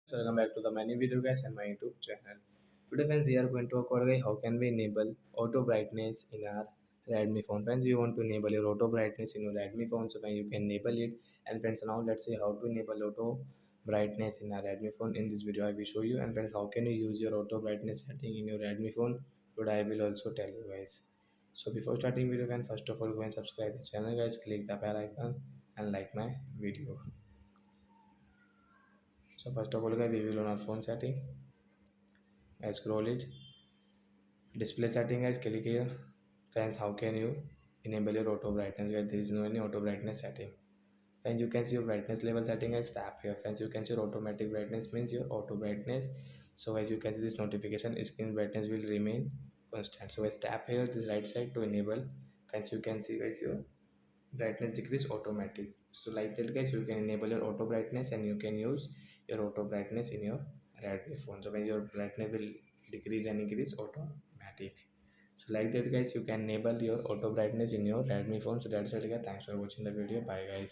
So welcome back to the many video guys and my YouTube channel. Today friends we are going to cover how can we enable auto brightness in our Redmi phone. Friends, you want to enable your auto brightness in your Redmi phone, so when you can enable it. And friends, now let's see how to enable auto brightness in our Redmi phone. In this video I will show you. And friends, how can you use your auto brightness setting in your Redmi phone? Today I will also tell you guys. So before starting video, can first of all go and subscribe the channel guys, click the bell icon and like my video. So first of all guys, we will on our phone setting. I scroll it. Display setting guys, click here. Friends, how can you enable your auto brightness guys? There is no any auto brightness setting. And you can see your brightness level setting as tap here. Friends, you can see your automatic brightness means your auto brightness. So as you can see, this notification screen brightness will remain constant. So as tap here this right side to enable. Friends, you can see guys your brightness decrease automatic. So like that guys, you can enable your auto brightness and you can use your auto brightness in your Redmi phone. So when your brightness will decrease and increase automatic. So like that guys, you can enable your auto brightness in your Redmi phone. So that's it guys, thanks for watching the video, bye guys.